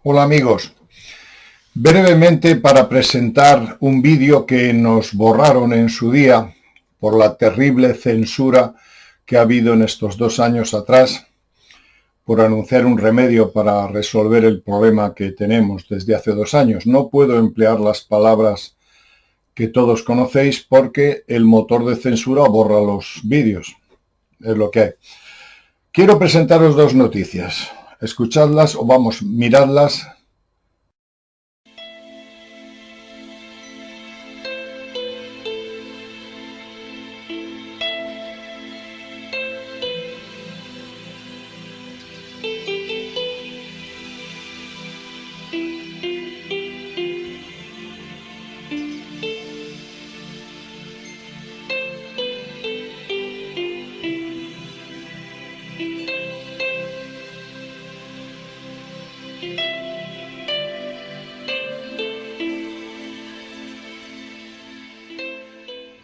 Hola amigos, brevemente para presentar un vídeo que nos borraron en su día por la terrible censura que ha habido en estos 2 años atrás por anunciar un remedio para resolver el problema que tenemos desde hace 2 años. No puedo emplear las palabras que todos conocéis porque el motor de censura borra los vídeos, es lo que hay. Quiero presentaros 2 noticias, escuchadlas o miradlas.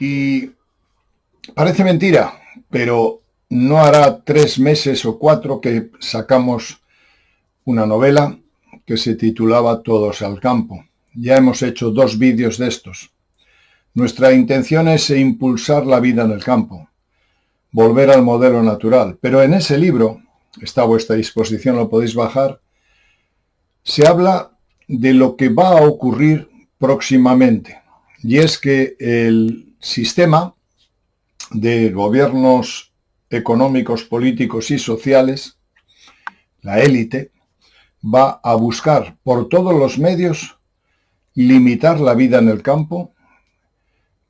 Y parece mentira, pero no hará 3 meses o 4 que sacamos una novela que se titulaba Todos al campo. Ya hemos hecho 2 vídeos de estos. Nuestra intención es impulsar la vida en el campo, volver al modelo natural. Pero en ese libro, está a vuestra disposición, lo podéis bajar, se habla de lo que va a ocurrir próximamente. Y es que el sistema de gobiernos económicos, políticos y sociales, la élite, va a buscar por todos los medios limitar la vida en el campo,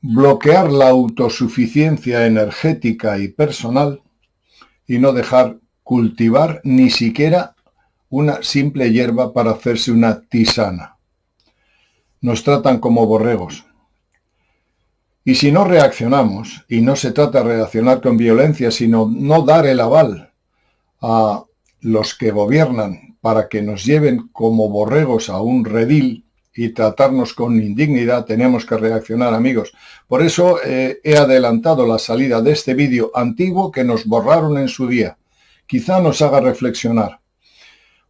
bloquear la autosuficiencia energética y personal y no dejar cultivar ni siquiera una simple hierba para hacerse una tisana. Nos tratan como borregos. Y si no reaccionamos, y no se trata de reaccionar con violencia, sino no dar el aval a los que gobiernan para que nos lleven como borregos a un redil y tratarnos con indignidad, tenemos que reaccionar, amigos. Por eso he adelantado la salida de este vídeo antiguo que nos borraron en su día. Quizá nos haga reflexionar.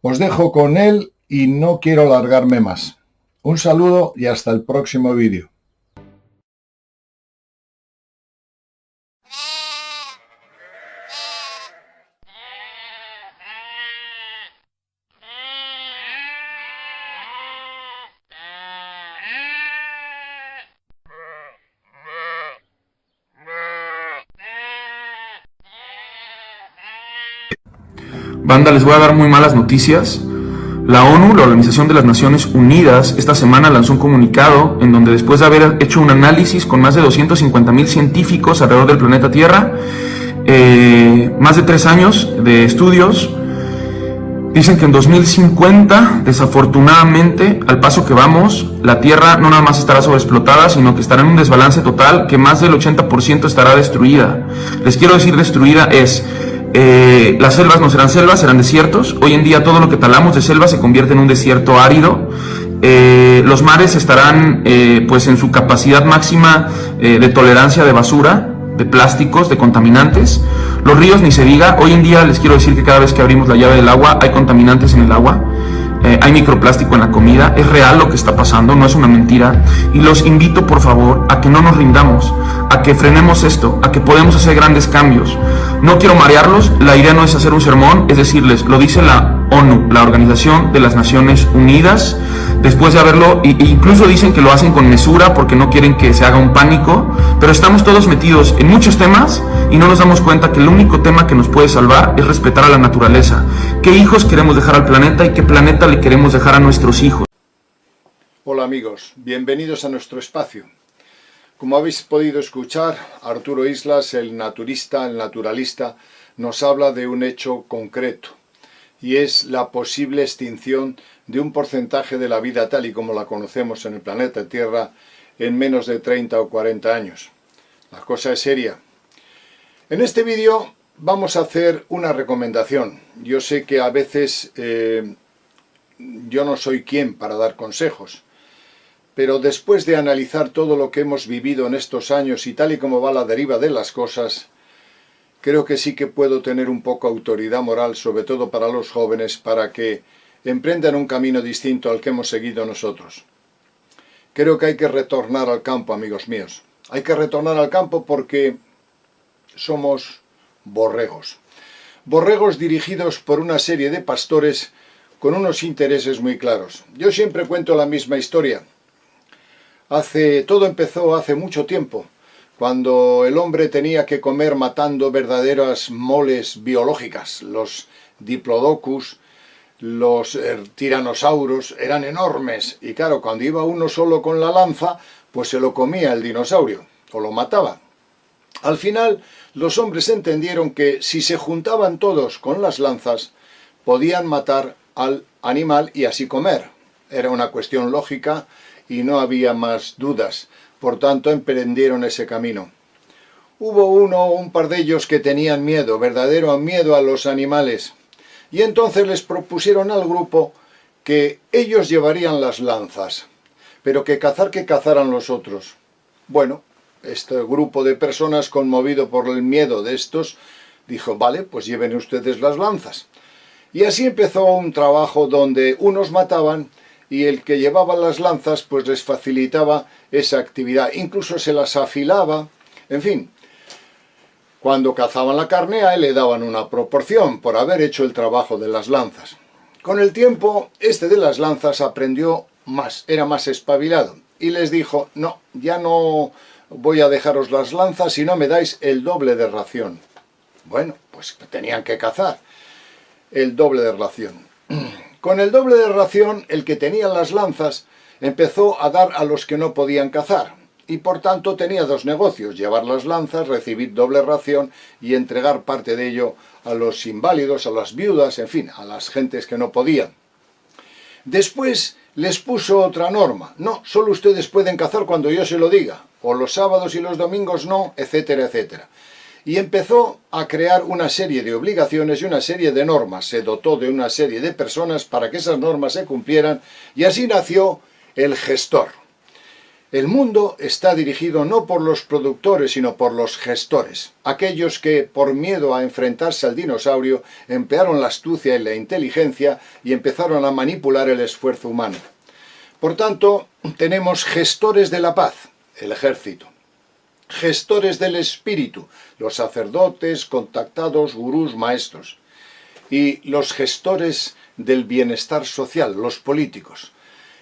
Os dejo con él y no quiero alargarme más. Un saludo y hasta el próximo vídeo. Banda, les voy a dar muy malas noticias. La ONU, la Organización de las Naciones Unidas, esta semana lanzó un comunicado en donde, después de haber hecho un análisis con más de 250,000 científicos alrededor del planeta Tierra, más de 3 años de estudios, dicen que en 2050, desafortunadamente, al paso que vamos, la Tierra no nada más estará sobreexplotada, sino que estará en un desbalance total, que más del 80% estará destruida. Les quiero decir, destruida es... las selvas no serán selvas, serán desiertos. Hoy en día todo lo que talamos de selva se convierte en un desierto árido. Los mares estarán pues en su capacidad máxima de tolerancia de basura, de plásticos, de contaminantes. Los ríos ni se diga. Hoy en día les quiero decir que cada vez que abrimos la llave del agua hay contaminantes en el agua. Hay microplástico en la comida. Es real lo que está pasando, no es una mentira. Y los invito, por favor, a que no nos rindamos, a que frenemos esto, a que podemos hacer grandes cambios. No quiero marearlos, la idea no es hacer un sermón, es decirles, lo dice la ONU, la Organización de las Naciones Unidas, después de haberlo, incluso dicen que lo hacen con mesura porque no quieren que se haga un pánico, pero estamos todos metidos en muchos temas y no nos damos cuenta que el único tema que nos puede salvar es respetar a la naturaleza. ¿Qué hijos queremos dejar al planeta y qué planeta le queremos dejar a nuestros hijos? Hola amigos, bienvenidos a nuestro espacio. Como habéis podido escuchar, Arturo Islas, el naturista, el naturalista, nos habla de un hecho concreto, y es la posible extinción de un porcentaje de la vida tal y como la conocemos en el planeta Tierra en menos de 30 o 40 años. La cosa es seria. En este vídeo vamos a hacer una recomendación. Yo sé que a veces yo no soy quien para dar consejos, pero después de analizar todo lo que hemos vivido en estos años y tal y como va la deriva de las cosas, creo que sí que puedo tener un poco autoridad moral, sobre todo para los jóvenes, para que emprendan un camino distinto al que hemos seguido nosotros. Creo que hay que retornar al campo, amigos míos. Hay que retornar al campo porque somos borregos. Borregos dirigidos por una serie de pastores con unos intereses muy claros. Yo siempre cuento la misma historia. Todo empezó hace mucho tiempo, cuando el hombre tenía que comer matando verdaderas moles biológicas. Los diplodocus, los tiranosaurus eran enormes, y claro, cuando iba uno solo con la lanza, pues se lo comía el dinosaurio, o lo mataba. Al final, los hombres entendieron que si se juntaban todos con las lanzas, podían matar al animal y así comer. Era una cuestión lógica y no había más dudas. Por tanto, emprendieron ese camino. Hubo un par de ellos que tenían miedo, verdadero miedo a los animales. Y entonces les propusieron al grupo que ellos llevarían las lanzas, pero que cazaran los otros. Bueno, este grupo de personas, conmovido por el miedo de estos, dijo, vale, pues lleven ustedes las lanzas. Y así empezó un trabajo donde unos mataban y el que llevaba las lanzas pues les facilitaba esa actividad, incluso se las afilaba, en fin. Cuando cazaban la carne a él le daban una proporción por haber hecho el trabajo de las lanzas. Con el tiempo, este de las lanzas aprendió más, era más espabilado, y les dijo, no, ya no voy a dejaros las lanzas si no me dais el doble de ración. Bueno, pues tenían que cazar el doble de ración. Con el doble de ración, el que tenía las lanzas empezó a dar a los que no podían cazar, y por tanto tenía dos negocios, llevar las lanzas, recibir doble ración y entregar parte de ello a los inválidos, a las viudas, en fin, a las gentes que no podían. Después les puso otra norma, no, solo ustedes pueden cazar cuando yo se lo diga, o los sábados y los domingos no, etcétera, etcétera. Y empezó a crear una serie de obligaciones y una serie de normas, se dotó de una serie de personas para que esas normas se cumplieran, y así nació el gestor. El mundo está dirigido no por los productores, sino por los gestores, aquellos que, por miedo a enfrentarse al dinosaurio, emplearon la astucia y la inteligencia y empezaron a manipular el esfuerzo humano. Por tanto, tenemos gestores de la paz, el ejército, gestores del espíritu, los sacerdotes, contactados, gurús, maestros, y los gestores del bienestar social, los políticos.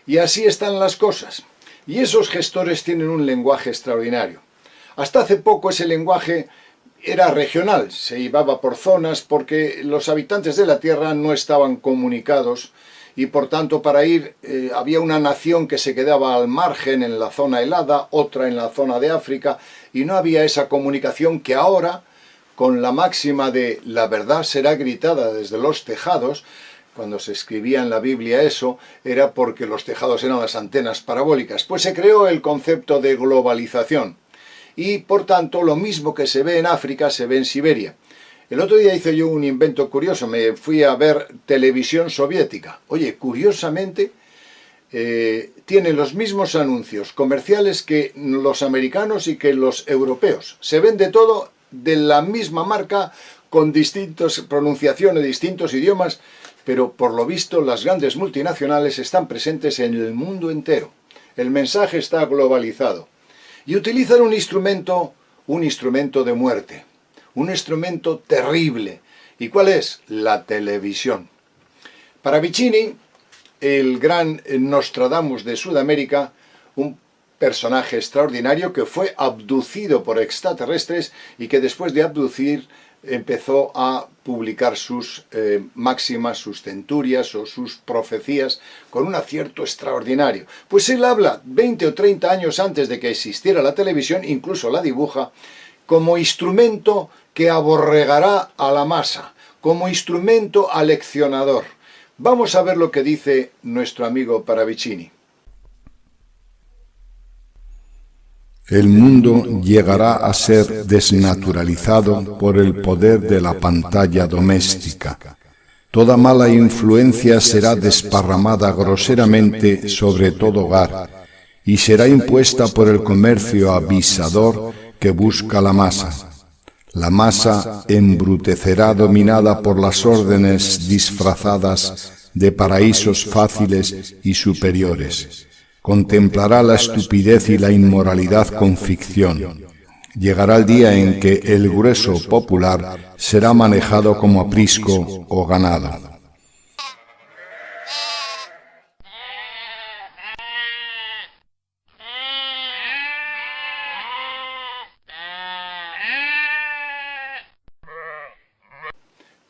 Y así están las cosas. Y esos gestores tienen un lenguaje extraordinario. Hasta hace poco ese lenguaje era regional, se llevaba por zonas porque los habitantes de la Tierra no estaban comunicados y por tanto para ir había una nación que se quedaba al margen en la zona helada, otra en la zona de África, y no había esa comunicación que ahora, con la máxima de la verdad será gritada desde los tejados, cuando se escribía en la Biblia eso, era porque los tejados eran las antenas parabólicas. Pues se creó el concepto de globalización. Y, por tanto, lo mismo que se ve en África, se ve en Siberia. El otro día hice yo un invento curioso. Me fui a ver televisión soviética. Oye, curiosamente, tiene los mismos anuncios comerciales que los americanos y que los europeos. Se vende todo de la misma marca, con distintas pronunciaciones, distintos idiomas, pero por lo visto las grandes multinacionales están presentes en el mundo entero. El mensaje está globalizado. Y utilizan un instrumento de muerte, un instrumento terrible. ¿Y cuál es? La televisión. Para Vicini, el gran Nostradamus de Sudamérica, un personaje extraordinario que fue abducido por extraterrestres y que después de abducir empezó a publicar sus máximas, sus centurias o sus profecías con un acierto extraordinario. Pues él habla 20 o 30 años antes de que existiera la televisión, incluso la dibuja, como instrumento que aborregará a la masa, como instrumento aleccionador. Vamos a ver lo que dice nuestro amigo Paravicini. El mundo llegará a ser desnaturalizado por el poder de la pantalla doméstica. Toda mala influencia será desparramada groseramente sobre todo hogar y será impuesta por el comercio avisador que busca la masa. La masa embrutecerá dominada por las órdenes disfrazadas de paraísos fáciles y superiores. Contemplará la estupidez y la inmoralidad con ficción. Llegará el día en que el grueso popular será manejado como aprisco o ganado.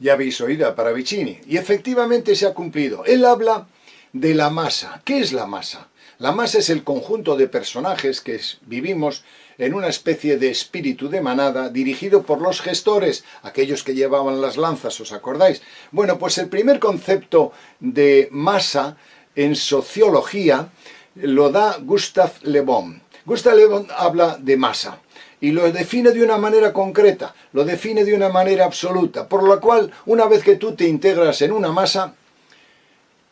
Ya habéis oído a Paravicini, y efectivamente se ha cumplido. Él habla de la masa. ¿Qué es la masa? La masa es el conjunto de personajes que vivimos en una especie de espíritu de manada dirigido por los gestores, aquellos que llevaban las lanzas, ¿os acordáis? Bueno, pues el primer concepto de masa en sociología lo da Gustave Le Bon. Gustave Le Bon habla de masa y lo define de una manera concreta, lo define de una manera absoluta, por lo cual, una vez que tú te integras en una masa,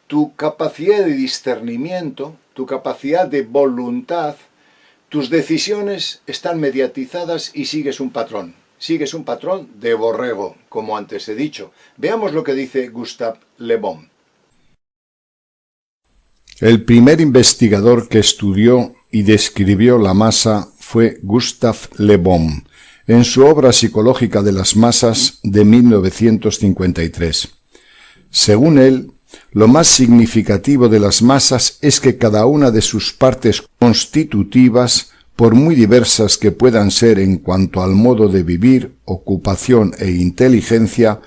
tu capacidad de discernimiento, tu capacidad de voluntad, tus decisiones están mediatizadas y sigues un patrón de borrego, como antes he dicho. Veamos lo que dice Gustave Le Bon. El primer investigador que estudió y describió la masa fue Gustave Le Bon, en su obra psicológica de las masas de 1953. Según él, lo más significativo de las masas es que cada una de sus partes constitutivas, por muy diversas que puedan ser en cuanto al modo de vivir, ocupación e inteligencia,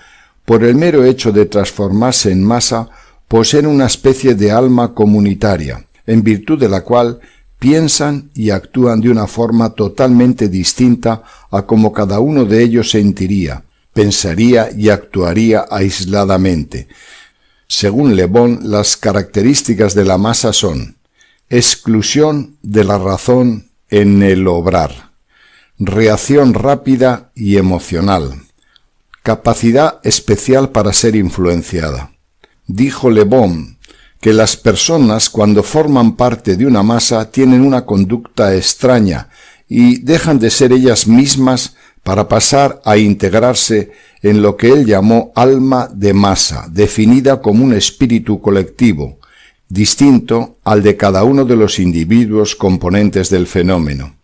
por el mero hecho de transformarse en masa, poseen una especie de alma comunitaria, en virtud de la cual piensan y actúan de una forma totalmente distinta a como cada uno de ellos sentiría, pensaría y actuaría aisladamente. Según Le Bon, las características de la masa son: exclusión de la razón en el obrar, reacción rápida y emocional, capacidad especial para ser influenciada. Dijo Le Bon que las personas, cuando forman parte de una masa, tienen una conducta extraña y dejan de ser ellas mismas para pasar a integrarse en lo que él llamó alma de masa, definida como un espíritu colectivo, distinto al de cada uno de los individuos componentes del fenómeno.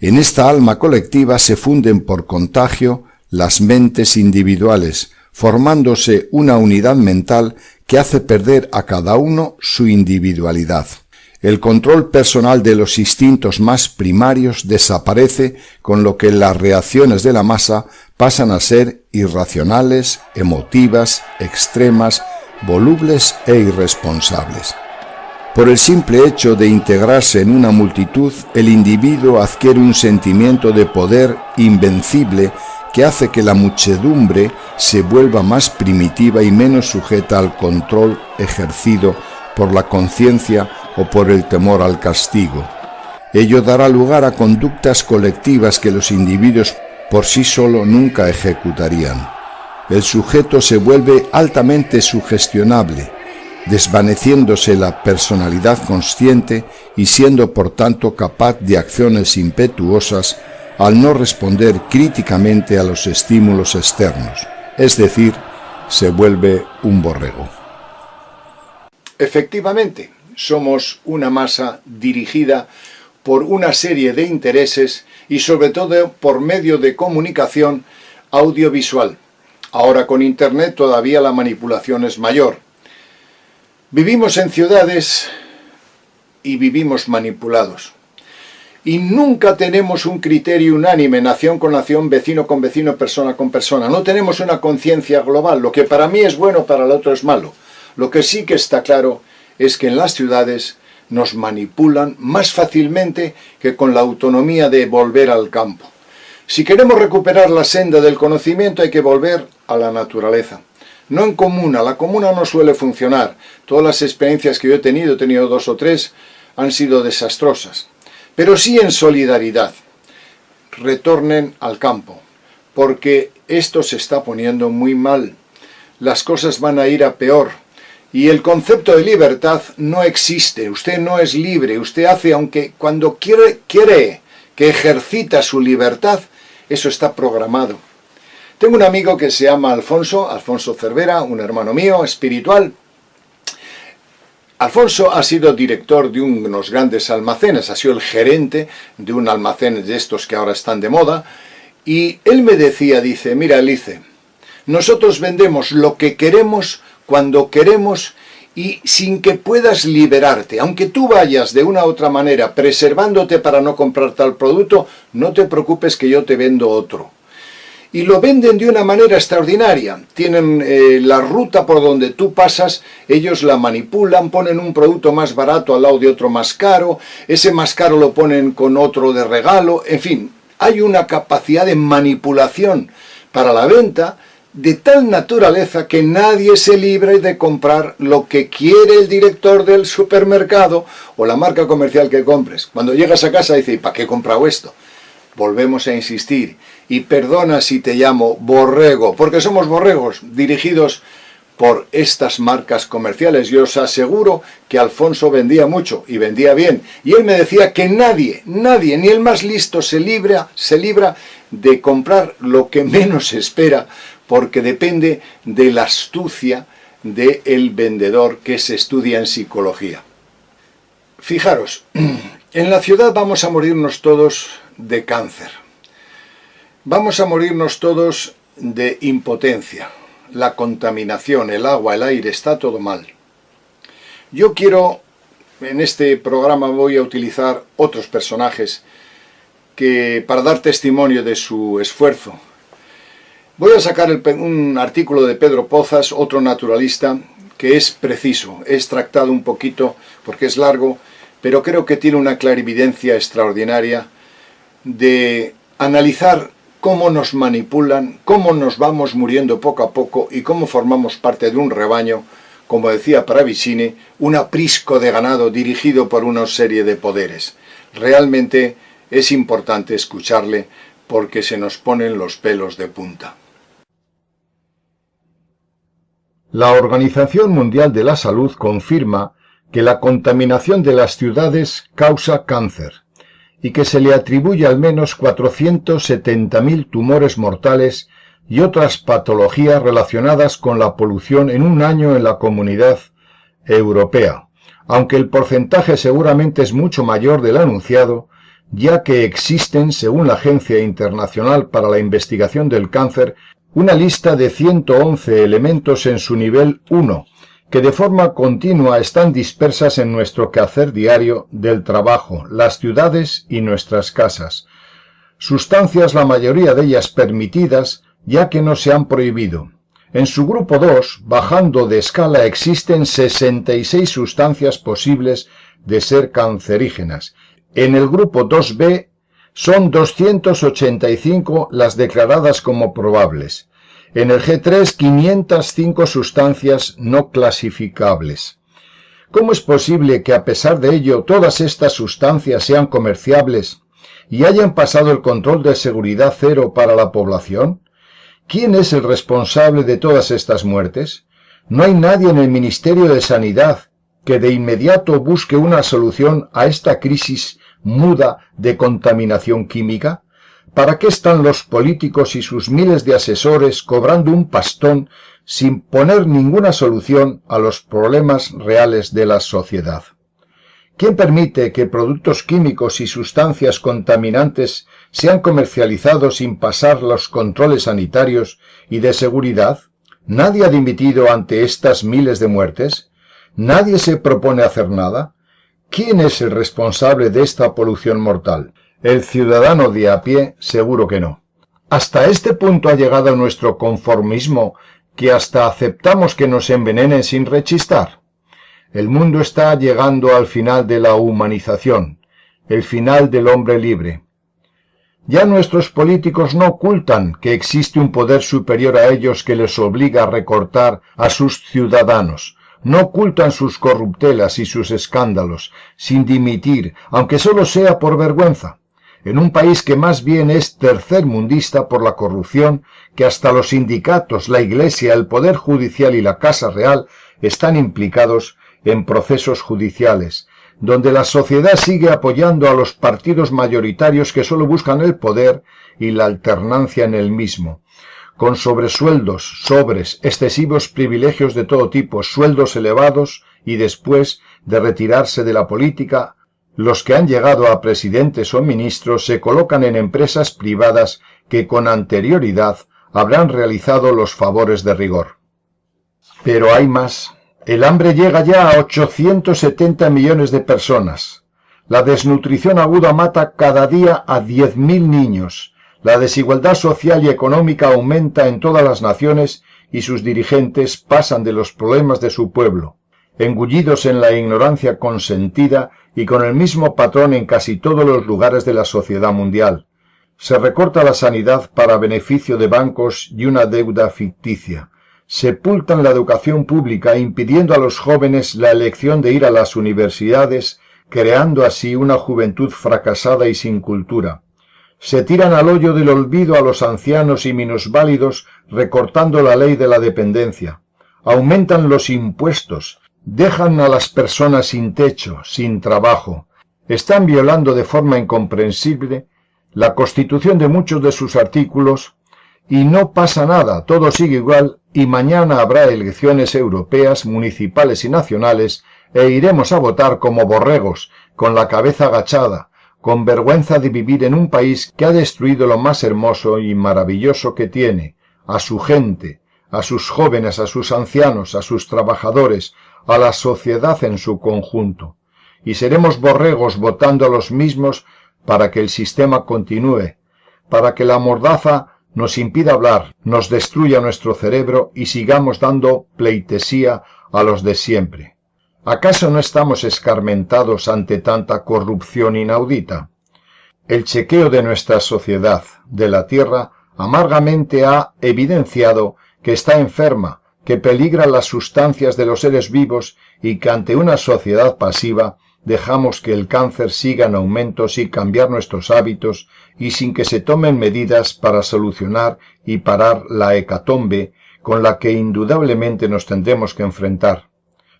En esta alma colectiva se funden por contagio las mentes individuales, formándose una unidad mental que hace perder a cada uno su individualidad. El control personal de los instintos más primarios desaparece, con lo que las reacciones de la masa pasan a ser irracionales, emotivas, extremas, volubles e irresponsables. Por el simple hecho de integrarse en una multitud, el individuo adquiere un sentimiento de poder invencible que hace que la muchedumbre se vuelva más primitiva y menos sujeta al control ejercido por la conciencia o por el temor al castigo. Ello dará lugar a conductas colectivas que los individuos por sí solo nunca ejecutarían. El sujeto se vuelve altamente sugestionable, desvaneciéndose la personalidad consciente y siendo por tanto capaz de acciones impetuosas al no responder críticamente a los estímulos externos, es decir, se vuelve un borrego. Efectivamente, somos una masa dirigida por una serie de intereses y sobre todo por medio de comunicación audiovisual. Ahora con Internet todavía la manipulación es mayor. Vivimos en ciudades y vivimos manipulados. Y nunca tenemos un criterio unánime, nación con nación, vecino con vecino, persona con persona. No tenemos una conciencia global. Lo que para mí es bueno, para el otro es malo. Lo que sí que está claro es que en las ciudades nos manipulan más fácilmente que con la autonomía de volver al campo. Si queremos recuperar la senda del conocimiento hay que volver a la naturaleza. No en comuna, la comuna no suele funcionar. Todas las experiencias que yo he tenido 2 o 3, han sido desastrosas. Pero sí en solidaridad. Retornen al campo, porque esto se está poniendo muy mal. Las cosas van a ir a peor. Y el concepto de libertad no existe. Usted no es libre. Usted hace, aunque cuando quiere que ejercita su libertad, eso está programado. Tengo un amigo que se llama Alfonso Cervera, un hermano mío espiritual, Alfonso ha sido director de unos grandes almacenes, ha sido el gerente de un almacén de estos que ahora están de moda, y él me decía, dice, mira, Elice, nosotros vendemos lo que queremos, cuando queremos, y sin que puedas liberarte. Aunque tú vayas de una u otra manera preservándote para no comprar tal producto, no te preocupes que yo te vendo otro. Y lo venden de una manera extraordinaria. Tienen la ruta por donde tú pasas, ellos la manipulan, ponen un producto más barato al lado de otro más caro, ese más caro lo ponen con otro de regalo, en fin, hay una capacidad de manipulación para la venta de tal naturaleza que nadie se libre de comprar lo que quiere el director del supermercado o la marca comercial que compres. Cuando llegas a casa dices, ¿y para qué he comprado esto? Volvemos a insistir, y perdona si te llamo borrego, porque somos borregos dirigidos por estas marcas comerciales. Yo os aseguro que Alfonso vendía mucho y vendía bien, y él me decía que nadie, ni el más listo se libra de comprar lo que menos espera, porque depende de la astucia del vendedor que se estudia en psicología. Fijaros, en la ciudad vamos a morirnos todos de cáncer. Vamos a morirnos todos de impotencia. La contaminación, el agua, el aire, está todo mal. Yo quiero, en este programa voy a utilizar otros personajes que para dar testimonio de su esfuerzo. Voy a sacar un artículo de Pedro Pozas, otro naturalista, que es preciso. He extractado un poquito porque es largo, pero creo que tiene una clarividencia extraordinaria de analizar cómo nos manipulan, cómo nos vamos muriendo poco a poco y cómo formamos parte de un rebaño, como decía Paravicini, un aprisco de ganado dirigido por una serie de poderes. Realmente es importante escucharle porque se nos ponen los pelos de punta. La Organización Mundial de la Salud confirma que la contaminación de las ciudades causa cáncer y que se le atribuye al menos 470.000 tumores mortales y otras patologías relacionadas con la polución en un año en la Comunidad Europea, aunque el porcentaje seguramente es mucho mayor del anunciado, ya que existen, según la Agencia Internacional para la Investigación del Cáncer, una lista de 111 elementos en su nivel 1, que de forma continua están dispersas en nuestro quehacer diario del trabajo, las ciudades y nuestras casas. Sustancias, la mayoría de ellas permitidas, ya que no se han prohibido. En su grupo 2, bajando de escala, existen 66 sustancias posibles de ser cancerígenas. En el grupo 2B son 285 las declaradas como probables. En el G3, 505 sustancias no clasificables. ¿Cómo es posible que a pesar de ello todas estas sustancias sean comerciables y hayan pasado el control de seguridad cero para la población? ¿Quién es el responsable de todas estas muertes? No hay nadie en el Ministerio de Sanidad que de inmediato busque una solución a esta crisis muda de contaminación química. ¿Para qué están los políticos y sus miles de asesores cobrando un pastón sin poner ninguna solución a los problemas reales de la sociedad? ¿Quién permite que productos químicos y sustancias contaminantes sean comercializados sin pasar los controles sanitarios y de seguridad? ¿Nadie ha dimitido ante estas miles de muertes? ¿Nadie se propone hacer nada? ¿Quién es el responsable de esta polución mortal? El ciudadano de a pie, seguro que no. Hasta este punto ha llegado nuestro conformismo que hasta aceptamos que nos envenenen sin rechistar. El mundo está llegando al final de la humanización, el final del hombre libre. Ya nuestros políticos no ocultan que existe un poder superior a ellos que les obliga a recortar a sus ciudadanos. No ocultan sus corruptelas y sus escándalos, sin dimitir, aunque solo sea por vergüenza. En un país que más bien es tercermundista por la corrupción, que hasta los sindicatos, la Iglesia, el Poder Judicial y la Casa Real están implicados en procesos judiciales, donde la sociedad sigue apoyando a los partidos mayoritarios que solo buscan el poder y la alternancia en el mismo, con sobresueldos, excesivos privilegios de todo tipo, sueldos elevados y después de retirarse de la política, los que han llegado a presidentes o ministros se colocan en empresas privadas que con anterioridad habrán realizado los favores de rigor. Pero hay más. El hambre llega ya a 870 millones de personas. La desnutrición aguda mata cada día a 10.000 niños. La desigualdad social y económica aumenta en todas las naciones y sus dirigentes pasan de los problemas de su pueblo, engullidos en la ignorancia consentida y con el mismo patrón en casi todos los lugares de la sociedad mundial. Se recorta la sanidad para beneficio de bancos y una deuda ficticia. Sepultan la educación pública impidiendo a los jóvenes la elección de ir a las universidades, creando así una juventud fracasada y sin cultura. Se tiran al hoyo del olvido a los ancianos y minusválidos recortando la ley de la dependencia. Aumentan los impuestos, dejan a las personas sin techo, sin trabajo. Están violando de forma incomprensible la Constitución de muchos de sus artículos y no pasa nada, todo sigue igual y mañana habrá elecciones europeas, municipales y nacionales e iremos a votar como borregos, con la cabeza agachada, con vergüenza de vivir en un país que ha destruido lo más hermoso y maravilloso que tiene, a su gente, a sus jóvenes, a sus ancianos, a sus trabajadores, a la sociedad en su conjunto. Y seremos borregos votando a los mismos para que el sistema continúe, para que la mordaza nos impida hablar, nos destruya nuestro cerebro y sigamos dando pleitesía a los de siempre. ¿Acaso no estamos escarmentados ante tanta corrupción inaudita? El chequeo de nuestra sociedad, de la Tierra, amargamente ha evidenciado que está enferma, que peligran las sustancias de los seres vivos y que ante una sociedad pasiva dejamos que el cáncer siga en aumento sin cambiar nuestros hábitos y sin que se tomen medidas para solucionar y parar la hecatombe con la que indudablemente nos tendremos que enfrentar.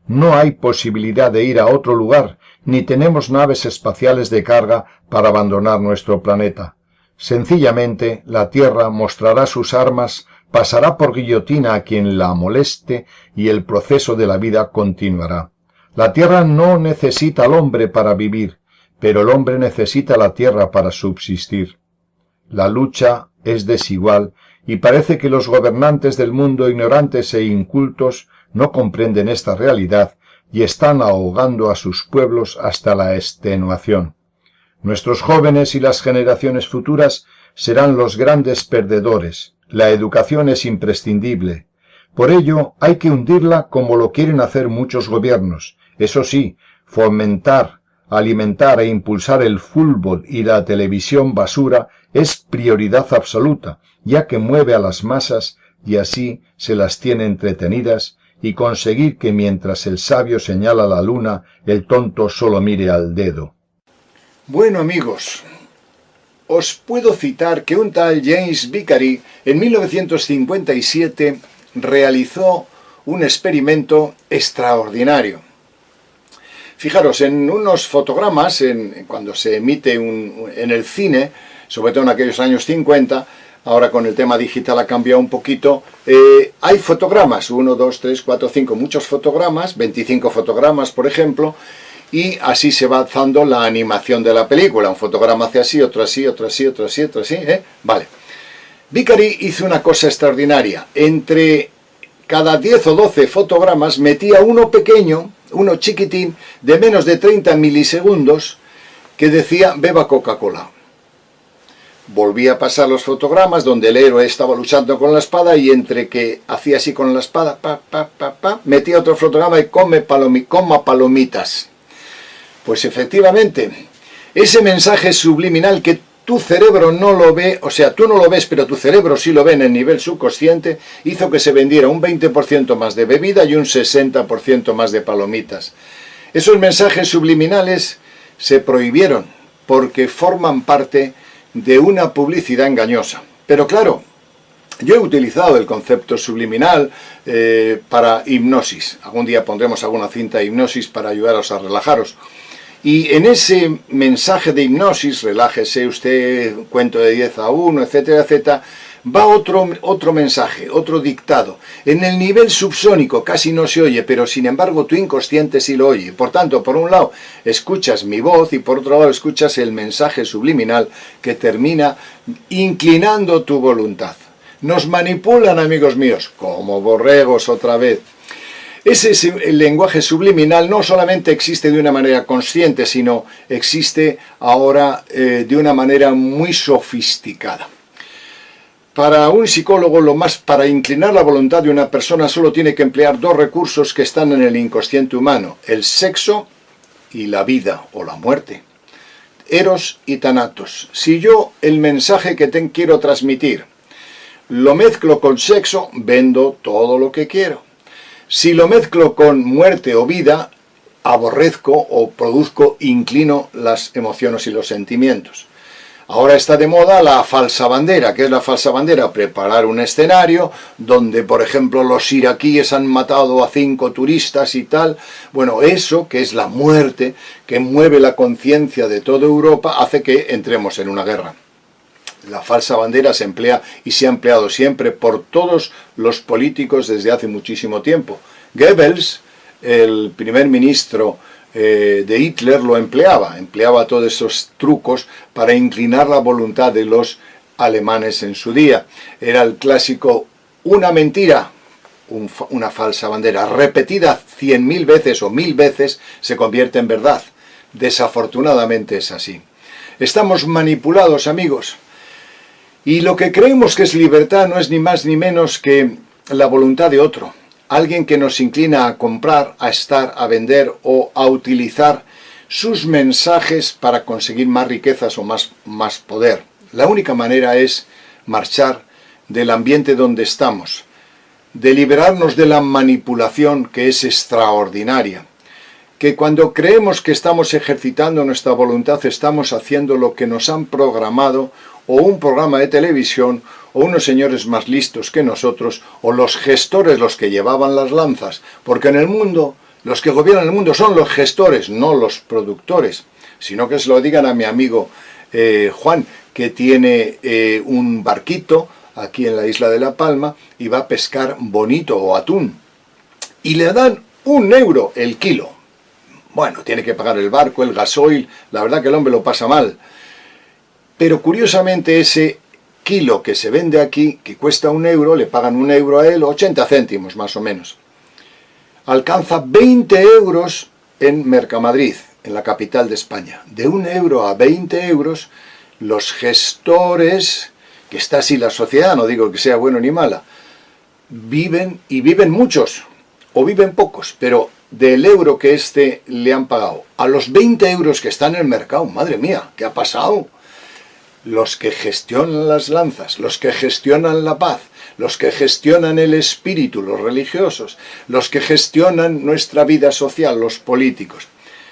No hay posibilidad de ir a otro lugar, ni tenemos naves espaciales de carga para abandonar nuestro planeta. Sencillamente, la Tierra mostrará sus armas, pasará por guillotina a quien la moleste y el proceso de la vida continuará. La Tierra no necesita al hombre para vivir, pero el hombre necesita la Tierra para subsistir. La lucha es desigual y parece que los gobernantes del mundo, ignorantes e incultos, no comprenden esta realidad y están ahogando a sus pueblos hasta la extenuación. Nuestros jóvenes y las generaciones futuras serán los grandes perdedores. La educación es imprescindible. Por ello hay que hundirla como lo quieren hacer muchos gobiernos. Eso sí, fomentar, alimentar e impulsar el fútbol y la televisión basura es prioridad absoluta, ya que mueve a las masas y así se las tiene entretenidas y conseguir que mientras el sabio señala la luna, el tonto solo mire al dedo. Bueno amigos, os puedo citar que un tal James Vicary en 1957 realizó un experimento extraordinario. Fijaros, en unos fotogramas, cuando se emite en el cine, sobre todo en aquellos años 50, ahora con el tema digital ha cambiado un poquito, hay fotogramas, 1, 2, 3, 4, 5, muchos fotogramas, 25 fotogramas por ejemplo, y así se va alzando la animación de la película. Un fotograma hace así, otro así, otro así, otro así, otro así, Vale. Vicary hizo una cosa extraordinaria. Entre cada 10 o 12 fotogramas metía uno pequeño, uno chiquitín, de menos de 30 milisegundos, que decía beba Coca-Cola. Volvía a pasar los fotogramas donde el héroe estaba luchando con la espada y entre que hacía así con la espada, metía otro fotograma y coma palomitas. Pues efectivamente, ese mensaje subliminal que tu cerebro no lo ve, o sea, tú no lo ves, pero tu cerebro sí lo ve en el nivel subconsciente, hizo que se vendiera un 20% más de bebida y un 60% más de palomitas. Esos mensajes subliminales se prohibieron porque forman parte de una publicidad engañosa. Pero claro, yo he utilizado el concepto subliminal para hipnosis. Algún día pondremos alguna cinta de hipnosis para ayudaros a relajaros. Y en ese mensaje de hipnosis, relájese usted, cuento de 10 a 1, etcétera, etcétera, va otro mensaje, otro dictado. En el nivel subsónico casi no se oye, pero sin embargo tu inconsciente sí lo oye. Por tanto, por un lado escuchas mi voz y por otro lado escuchas el mensaje subliminal que termina inclinando tu voluntad. Nos manipulan, amigos míos, como borregos otra vez. El lenguaje subliminal no solamente existe de una manera consciente, sino existe ahora de una manera muy sofisticada. Para un psicólogo, para inclinar la voluntad de una persona solo tiene que emplear dos recursos que están en el inconsciente humano: el sexo y la vida o la muerte. Eros y Thanatos. Si yo el mensaje que quiero transmitir lo mezclo con sexo, vendo todo lo que quiero. Si lo mezclo con muerte o vida, aborrezco o inclino las emociones y los sentimientos. Ahora está de moda la falsa bandera. ¿Qué es la falsa bandera? Preparar un escenario donde, por ejemplo, los iraquíes han matado a 5 turistas y tal. Bueno, eso, que es la muerte, que mueve la conciencia de toda Europa, hace que entremos en una guerra. La falsa bandera se emplea y se ha empleado siempre por todos los políticos desde hace muchísimo tiempo. Goebbels, el primer ministro de Hitler, lo empleaba todos esos trucos para inclinar la voluntad de los alemanes en su día. Era el clásico: una mentira, una falsa bandera, repetida 100.000 veces o 1000 veces, se convierte en verdad. Desafortunadamente es así. Estamos manipulados, amigos. Y lo que creemos que es libertad no es ni más ni menos que la voluntad de otro. Alguien que nos inclina a comprar, a estar, a vender o a utilizar sus mensajes para conseguir más riquezas o más poder. La única manera es marchar del ambiente donde estamos, de liberarnos de la manipulación, que es extraordinaria. Que cuando creemos que estamos ejercitando nuestra voluntad, estamos haciendo lo que nos han programado, o un programa de televisión, o unos señores más listos que nosotros, o los gestores, los que llevaban las lanzas, porque en el mundo, los que gobiernan el mundo son los gestores, no los productores, sino que se lo digan a mi amigo Juan, que tiene un barquito aquí en la isla de La Palma y va a pescar bonito o atún, y le dan 1 euro el kilo. Bueno, tiene que pagar el barco, el gasoil, la verdad que el hombre lo pasa mal. Pero curiosamente ese kilo que se vende aquí, que cuesta 1 euro, le pagan 1 euro a él, 80 céntimos más o menos. Alcanza 20 euros en Mercamadrid, en la capital de España. De 1 euro a 20 euros, los gestores, que está así la sociedad, no digo que sea bueno ni mala, viven, y viven muchos, o viven pocos, pero del euro que le han pagado a los 20 euros que están en el mercado, madre mía, ¿qué ha pasado? Los que gestionan las lanzas, los que gestionan la paz, los que gestionan el espíritu, los religiosos, los que gestionan nuestra vida social, los políticos.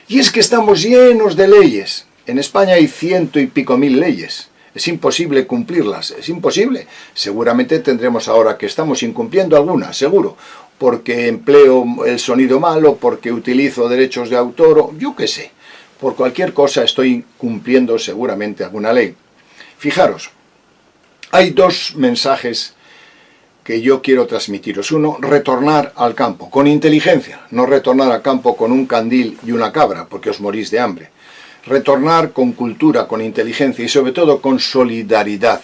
Y es que estamos llenos de leyes. En España hay 100 y pico mil leyes. Es imposible cumplirlas, es imposible. Seguramente tendremos ahora que estamos incumpliendo algunas, seguro, porque empleo el sonido malo, porque utilizo derechos de autor, o yo qué sé. Por cualquier cosa estoy cumpliendo seguramente alguna ley. Fijaros, hay 2 mensajes que yo quiero transmitiros. Uno, retornar al campo, con inteligencia, no retornar al campo con un candil y una cabra, porque os morís de hambre. Retornar con cultura, con inteligencia y sobre todo con solidaridad.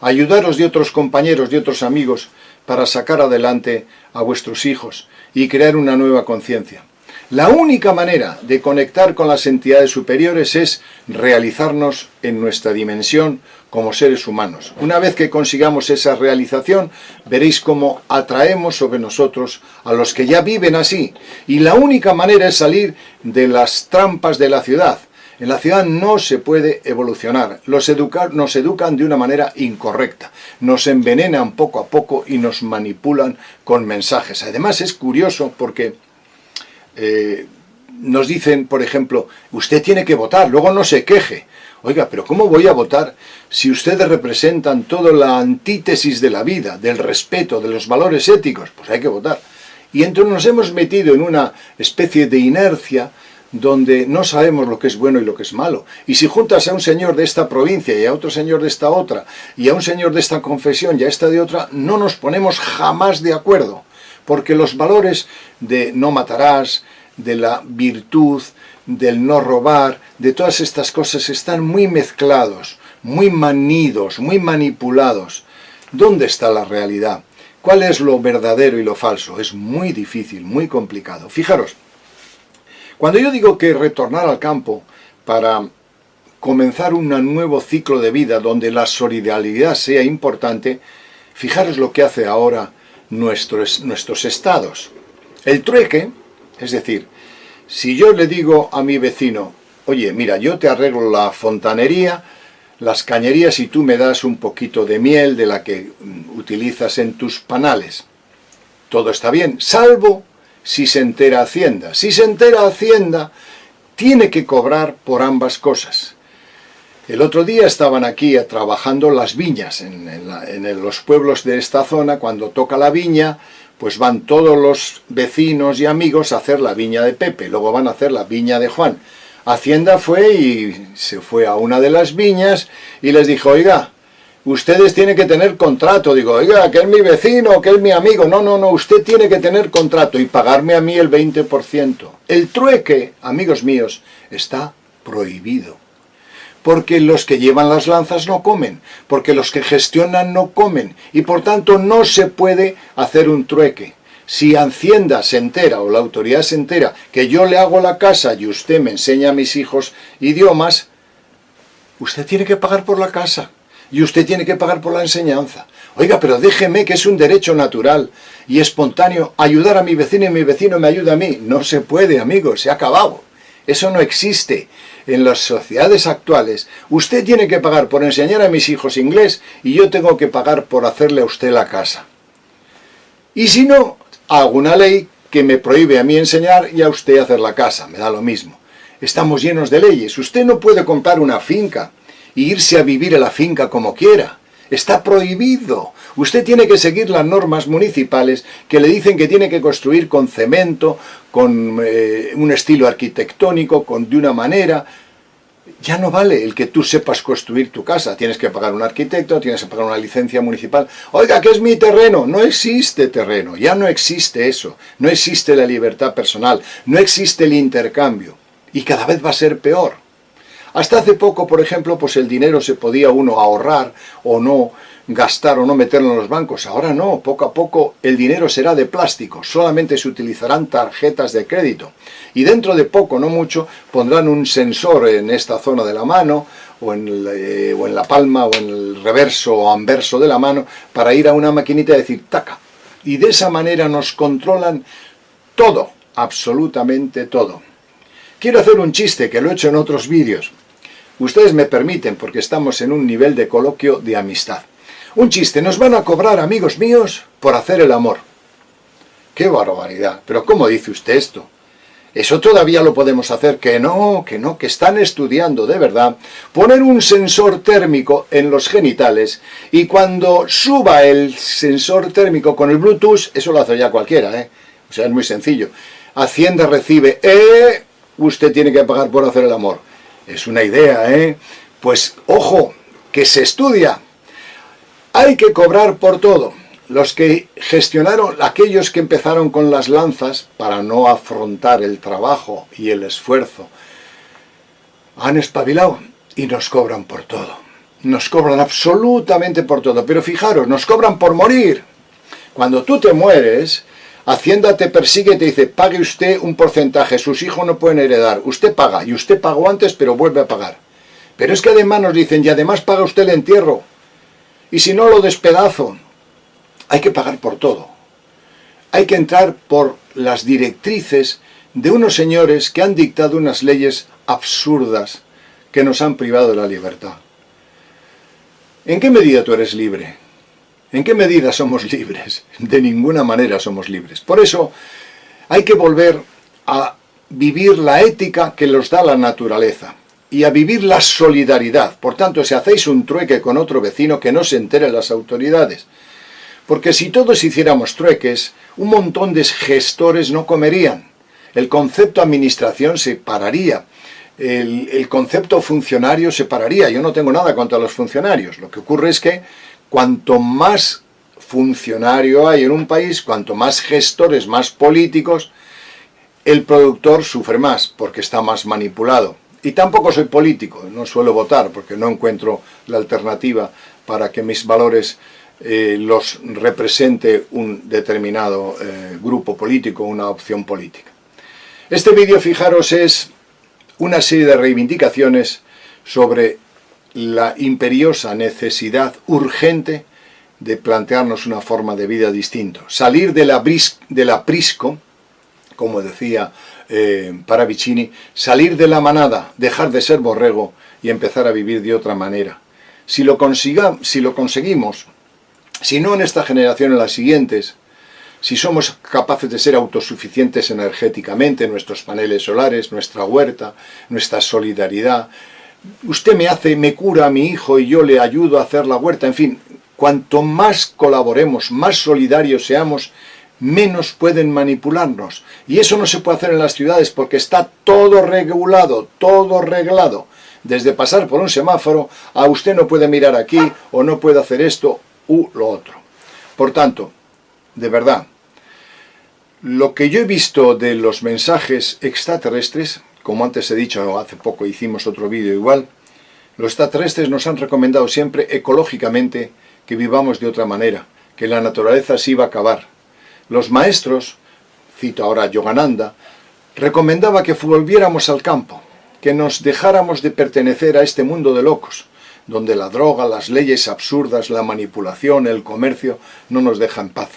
Ayudaros de otros compañeros, de otros amigos, para sacar adelante a vuestros hijos y crear una nueva conciencia. La única manera de conectar con las entidades superiores es realizarnos en nuestra dimensión como seres humanos. Una vez que consigamos esa realización, veréis cómo atraemos sobre nosotros a los que ya viven así. Y la única manera es salir de las trampas de la ciudad. En la ciudad no se puede evolucionar. Nos educan de una manera incorrecta. Nos envenenan poco a poco y nos manipulan con mensajes. Además es curioso porque nos dicen, por ejemplo, usted tiene que votar, luego no se queje. Oiga, pero ¿cómo voy a votar si ustedes representan toda la antítesis de la vida, del respeto, de los valores éticos? Pues hay que votar. Y entonces nos hemos metido en una especie de inercia donde no sabemos lo que es bueno y lo que es malo. Y si juntas a un señor de esta provincia y a otro señor de esta otra, y a un señor de esta confesión y a esta de otra, no nos ponemos jamás de acuerdo, porque los valores de no matarás, de la virtud, del no robar, de todas estas cosas están muy mezclados, muy manidos, muy manipulados. ¿Dónde está la realidad? ¿Cuál es lo verdadero y lo falso? Es muy difícil, muy complicado. Fijaros, cuando yo digo que retornar al campo para comenzar un nuevo ciclo de vida donde la solidaridad sea importante, fijaros lo que hace ahora nuestros estados. El trueque, es decir, si yo le digo a mi vecino, oye, mira, yo te arreglo la fontanería, las cañerías y tú me das un poquito de miel de la que utilizas en tus panales, todo está bien, salvo si se entera Hacienda. Si se entera Hacienda, tiene que cobrar por ambas cosas. El otro día estaban aquí trabajando las viñas, en los pueblos de esta zona. Cuando toca la viña, pues van todos los vecinos y amigos a hacer la viña de Pepe, luego van a hacer la viña de Juan. Hacienda fue y se fue a una de las viñas y les dijo, oiga, ustedes tienen que tener contrato. Digo, oiga, que es mi vecino, que es mi amigo. No, usted tiene que tener contrato y pagarme a mí el 20%. El trueque, amigos míos, está prohibido. Porque los que llevan las lanzas no comen, porque los que gestionan no comen, y por tanto no se puede hacer un trueque. Si Hacienda se entera o la autoridad se entera que yo le hago la casa y usted me enseña a mis hijos idiomas, usted tiene que pagar por la casa. Y usted tiene que pagar por la enseñanza. Oiga, pero déjeme, que es un derecho natural y espontáneo, ayudar a mi vecino y mi vecino me ayuda a mí. No se puede, amigos, se ha acabado. Eso no existe. En las sociedades actuales, usted tiene que pagar por enseñar a mis hijos inglés y yo tengo que pagar por hacerle a usted la casa. Y si no, hago una ley que me prohíbe a mí enseñar y a usted hacer la casa. Me da lo mismo. Estamos llenos de leyes. Usted no puede comprar una finca y irse a vivir a la finca como quiera. Está prohibido. Usted tiene que seguir las normas municipales que le dicen que tiene que construir con cemento, con un estilo arquitectónico, de una manera. Ya no vale el que tú sepas construir tu casa. Tienes que pagar un arquitecto, tienes que pagar una licencia municipal. Oiga, que es mi terreno. No existe terreno. Ya no existe eso. No existe la libertad personal. No existe el intercambio. Y cada vez va a ser peor. Hasta hace poco, por ejemplo, pues el dinero se podía uno ahorrar o no gastar o no meterlo en los bancos. Ahora no, poco a poco el dinero será de plástico, solamente se utilizarán tarjetas de crédito. Y dentro de poco, no mucho, pondrán un sensor en esta zona de la mano, o en la palma, o en el reverso o anverso de la mano, para ir a una maquinita y decir, taca. Y de esa manera nos controlan todo, absolutamente todo. Quiero hacer un chiste, que lo he hecho en otros vídeos. Ustedes me permiten, porque estamos en un nivel de coloquio de amistad. Un chiste, nos van a cobrar, amigos míos, por hacer el amor. ¡Qué barbaridad! ¿Pero cómo dice usted esto? Eso todavía lo podemos hacer. Que no, que están estudiando de verdad. Poner un sensor térmico en los genitales y cuando suba el sensor térmico con el Bluetooth, eso lo hace ya cualquiera, ¿eh? O sea, es muy sencillo. Hacienda recibe, usted tiene que pagar por hacer el amor. Es una idea, ¿eh? Pues, ojo, que se estudia. Hay que cobrar por todo. Los que gestionaron, aquellos que empezaron con las lanzas para no afrontar el trabajo y el esfuerzo, han espabilado y nos cobran por todo. Nos cobran absolutamente por todo. Pero fijaros, nos cobran por morir. Cuando tú te mueres, Hacienda te persigue y te dice, pague usted un porcentaje, sus hijos no pueden heredar, usted paga, y usted pagó antes pero vuelve a pagar. Pero es que además nos dicen, y además paga usted el entierro, y si no lo despedazo. Hay que pagar por todo. Hay que entrar por las directrices de unos señores que han dictado unas leyes absurdas que nos han privado de la libertad. ¿En qué medida tú eres libre? ¿En qué medida somos libres? De ninguna manera somos libres. Por eso hay que volver a vivir la ética que nos da la naturaleza y a vivir la solidaridad. Por tanto, si hacéis un trueque con otro vecino, que no se enteren las autoridades. Porque si todos hiciéramos trueques, un montón de gestores no comerían. El concepto administración se pararía. El concepto funcionario se pararía. Yo no tengo nada contra los funcionarios. Lo que ocurre es que cuanto más funcionario hay en un país, cuanto más gestores, más políticos, el productor sufre más porque está más manipulado. Y tampoco soy político, no suelo votar porque no encuentro la alternativa para que mis valores los represente un determinado grupo político, una opción política. Este vídeo, fijaros, es una serie de reivindicaciones sobre la imperiosa necesidad urgente de plantearnos una forma de vida distinta. Salir del aprisco, como decía Paravicini, salir de la manada, dejar de ser borrego y empezar a vivir de otra manera. Si lo conseguimos, si no en esta generación, en las siguientes, si somos capaces de ser autosuficientes energéticamente, nuestros paneles solares, nuestra huerta, nuestra solidaridad, usted me cura a mi hijo y yo le ayudo a hacer la huerta, en fin, cuanto más colaboremos, más solidarios seamos, menos pueden manipularnos. Y eso no se puede hacer en las ciudades porque está todo regulado, todo reglado. Desde pasar por un semáforo a usted no puede mirar aquí o no puede hacer esto u lo otro. Por tanto, de verdad, lo que yo he visto de los mensajes extraterrestres, como antes he dicho, hace poco hicimos otro vídeo igual, los extraterrestres nos han recomendado siempre ecológicamente que vivamos de otra manera, que la naturaleza se iba a acabar. Los maestros, cito ahora a Yogananda, recomendaba que volviéramos al campo, que nos dejáramos de pertenecer a este mundo de locos, donde la droga, las leyes absurdas, la manipulación, el comercio no nos dejan paz.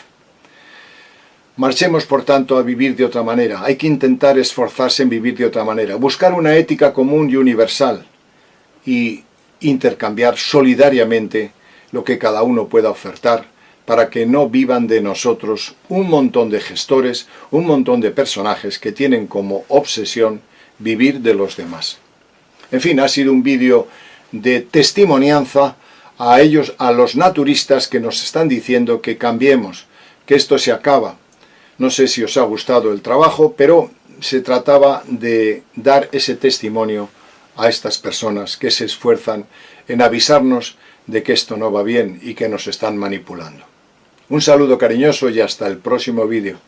Marchemos, por tanto, a vivir de otra manera. Hay que intentar esforzarse en vivir de otra manera, buscar una ética común y universal y intercambiar solidariamente lo que cada uno pueda ofertar para que no vivan de nosotros un montón de gestores, un montón de personajes que tienen como obsesión vivir de los demás. En fin, ha sido un vídeo de testimonianza a ellos, a los naturistas que nos están diciendo que cambiemos, que esto se acaba. No sé si os ha gustado el trabajo, pero se trataba de dar ese testimonio a estas personas que se esfuerzan en avisarnos de que esto no va bien y que nos están manipulando. Un saludo cariñoso y hasta el próximo vídeo.